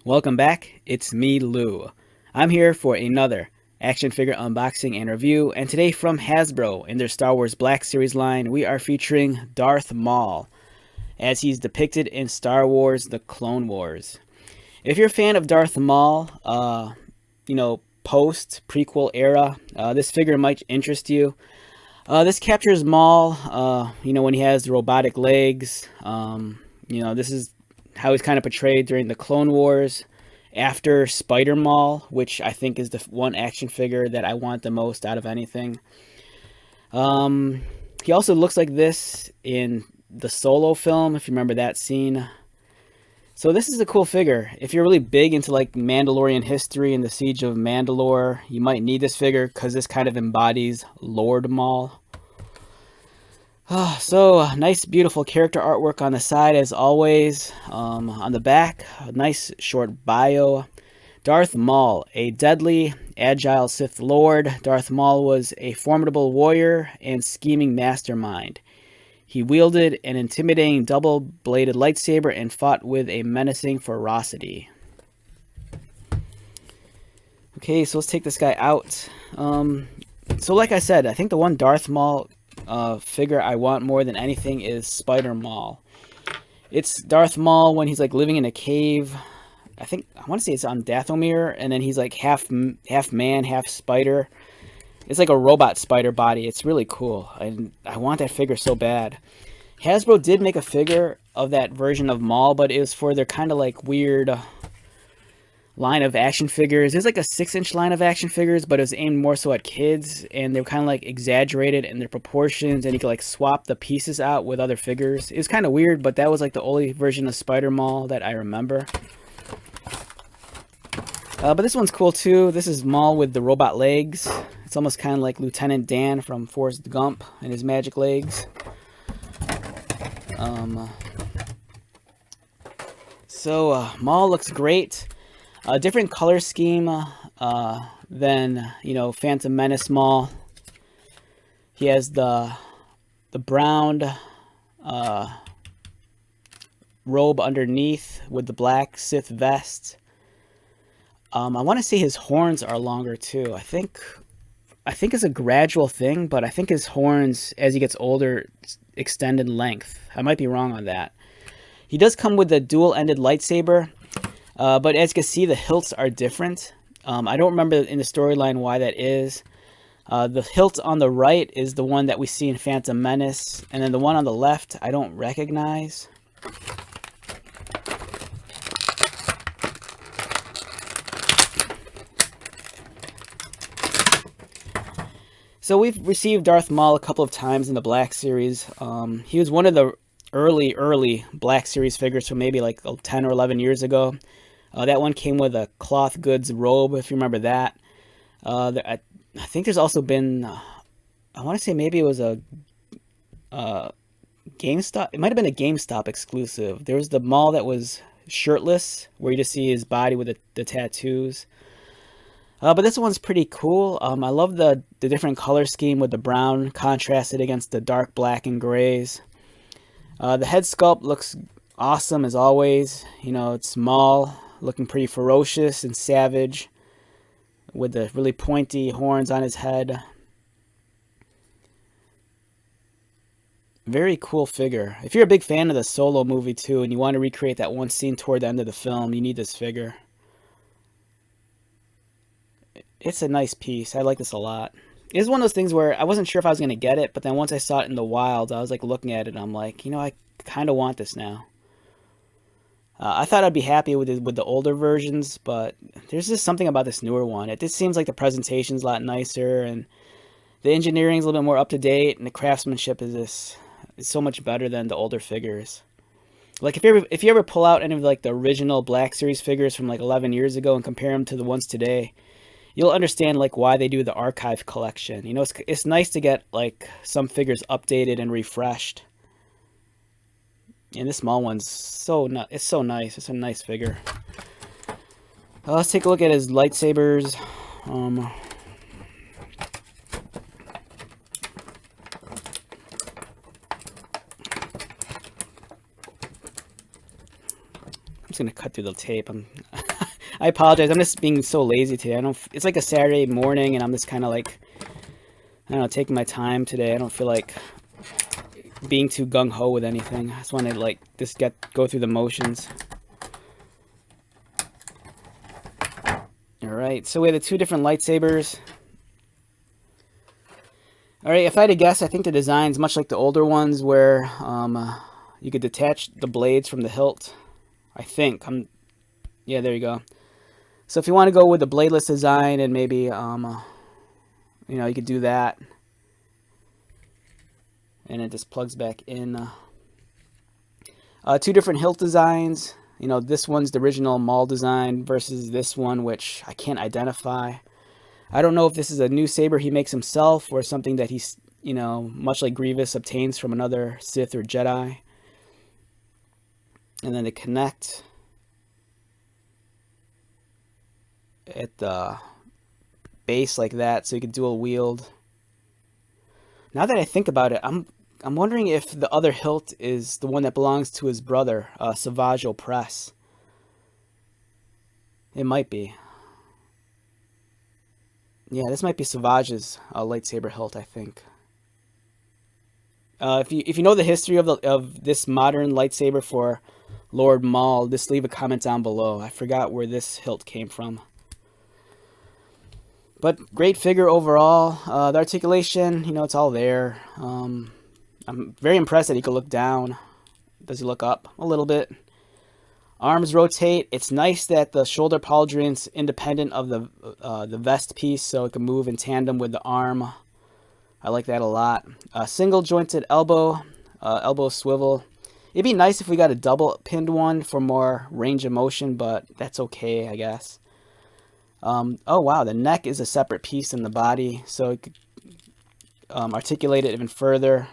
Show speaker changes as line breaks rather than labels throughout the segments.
Welcome back, it's me, Lou. I'm here for another action figure unboxing and review, and today from Hasbro in their Star Wars Black Series line, we are featuring Darth Maul, as he's depicted in Star Wars The Clone Wars. If you're a fan of Darth Maul, post-prequel era, this figure might interest you. This captures Maul, when he has the robotic legs. This is how he's kind of portrayed during the Clone Wars after Spider Maul, which I think is the one action figure that I want the most out of anything. He also looks like this in the Solo film, if you remember that scene. So this is a cool figure. If you're really big into like Mandalorian history and the Siege of Mandalore, you might need this figure because this kind of embodies Lord Maul. Nice, beautiful character artwork on the side as always. On the back, a nice short bio. Darth Maul, a deadly, agile Sith Lord. Darth Maul was a formidable warrior and scheming mastermind. He wielded an intimidating double-bladed lightsaber and fought with a menacing ferocity. Okay, so let's take this guy out. Like I said, I think the one Darth Maul figure I want more than anything is Spider Maul. It's Darth Maul when he's like living in a cave. I want to say it's on Dathomir, and then he's like half man, half spider. It's like a robot spider body. It's really cool, and I want that figure so bad. Hasbro did make a figure of that version of Maul, but it was for their kind of like weird line of action figures. There's like a 6-inch line of action figures, but it was aimed more so at kids, and they were kind of like exaggerated in their proportions, and you could like swap the pieces out with other figures. It was kind of weird, but that was like the only version of Spider Maul that I remember. But this one's cool too. This is Maul with the robot legs. It's almost kind of like Lieutenant Dan from Forrest Gump and his magic legs. Maul looks great. A different color scheme than, Phantom Menace Maul. He has the brown robe underneath with the black Sith vest. I want to say his horns are longer too. I think it's a gradual thing, but I think his horns, as he gets older, extend in length. I might be wrong on that. He does come with a dual-ended lightsaber, but as you can see, the hilts are different. I don't remember in the storyline why that is. The hilt on the right is the one that we see in Phantom Menace, and then the one on the left I don't recognize. So we've received Darth Maul a couple of times in the Black Series. He was one of the early Black Series figures from maybe like 10 or 11 years ago. That one came with a cloth goods robe, if you remember that. I think there's also been, I want to say maybe it was a GameStop. It might have been a GameStop exclusive. There was the Maul that was shirtless, where you just see his body with the tattoos. But this one's pretty cool. I love the different color scheme with the brown contrasted against the dark black and grays. The head sculpt looks awesome as always. It's Maul looking pretty ferocious and savage with the really pointy horns on his head. Very cool figure. If you're a big fan of the Solo movie too, and you want to recreate that one scene toward the end of the film, you need this figure. It's a nice piece. I like this a lot. It's one of those things where I wasn't sure if I was going to get it, but then once I saw it in the wild, I was like looking at it and I'm like, I kind of want this now. I thought I'd be happy with the older versions, but there's just something about this newer one. It just seems like the presentation's a lot nicer, and the engineering's a little bit more up to date, and the craftsmanship is so much better than the older figures. Like if you ever pull out any of like the original Black Series figures from like 11 years ago and compare them to the ones today, you'll understand like why they do the archive collection. It's nice to get like some figures updated and refreshed. And this small one's it's so nice. It's a nice figure. Let's take a look at his lightsabers. just gonna cut through the tape. I apologize. I'm just being so lazy today. I don't. It's like a Saturday morning, and I'm just kind of like, I don't know, taking my time today. I don't feel like being too gung ho with anything. I just want to like just go through the motions. All right. So we have the two different lightsabers. All right. If I had to guess, I think the design's much like the older ones, where you could detach the blades from the hilt. I think yeah, there you go. So if you want to go with the bladeless design, and maybe you know, you could do that, and it just plugs back in. Two different hilt designs. You know, this one's the original Maul design versus this one, which I can't identify. I don't know if this is a new saber he makes himself or something that he's, you know, much like Grievous, obtains from another Sith or Jedi. And then to connect at the base like that, so you can dual wield. Now that I think about it, I'm wondering if the other hilt is the one that belongs to his brother, Savage Opress. It might be. Yeah, this might be Savage's lightsaber hilt, I think. If you know the history of this modern lightsaber for Lord Maul, just leave a comment down below. I forgot where this hilt came from. But great figure overall. The articulation, you know, it's all there. I'm very impressed that he could look down. Does he look up a little bit? Arms rotate. It's nice that the shoulder pauldron's independent of the vest piece, so it can move in tandem with the arm. I like that a lot. Single jointed elbow, elbow swivel. It'd be nice if we got a double pinned one for more range of motion, but that's okay, I guess. Oh wow, the neck is a separate piece in the body, so it could articulate it even further.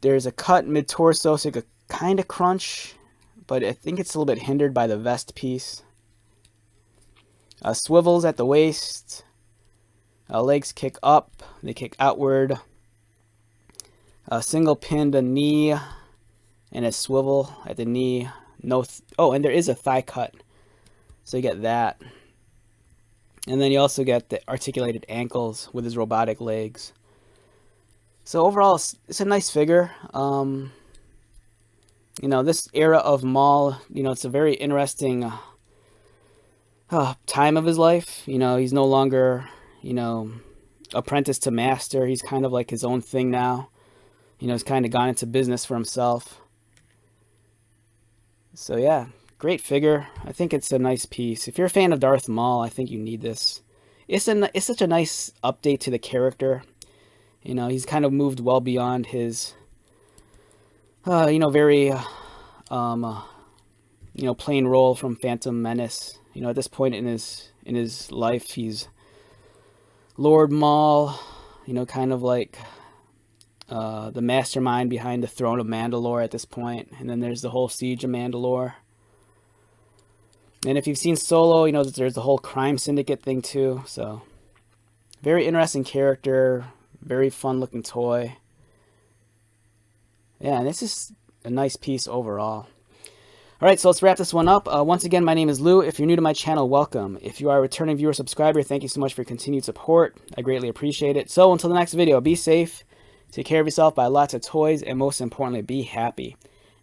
There's a cut mid-torso, so you could kind of crunch, but I think it's a little bit hindered by the vest piece. Swivels at the waist. Legs kick up, they kick outward. Single pinned a knee and a swivel at the knee. Oh, and there is a thigh cut, so you get that. And then you also get the articulated ankles with his robotic legs. So overall, it's a nice figure. You know, this era of Maul, you know, it's a very interesting time of his life. You know, he's no longer, you know, apprentice to master. He's kind of like his own thing now. You know, he's kind of gone into business for himself. So yeah, great figure. I think it's a nice piece. If you're a fan of Darth Maul, I think you need this. It's such a nice update to the character. You know, he's kind of moved well beyond his, you know, very, you know, plain role from Phantom Menace. You know, at this point in his life, he's Lord Maul. You know, kind of like the mastermind behind the throne of Mandalore at this point. And then there's the whole siege of Mandalore. And if you've seen Solo, you know that there's the whole crime syndicate thing too. So, very interesting character. Very fun looking toy. Yeah, and this is a nice piece overall. Alright, so let's wrap this one up. Once again, my name is Lou. If you're new to my channel, welcome. If you are a returning viewer subscriber, thank you so much for your continued support. I greatly appreciate it. So until the next video, be safe, take care of yourself, buy lots of toys, and most importantly, be happy.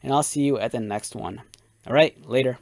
And I'll see you at the next one. Alright, later.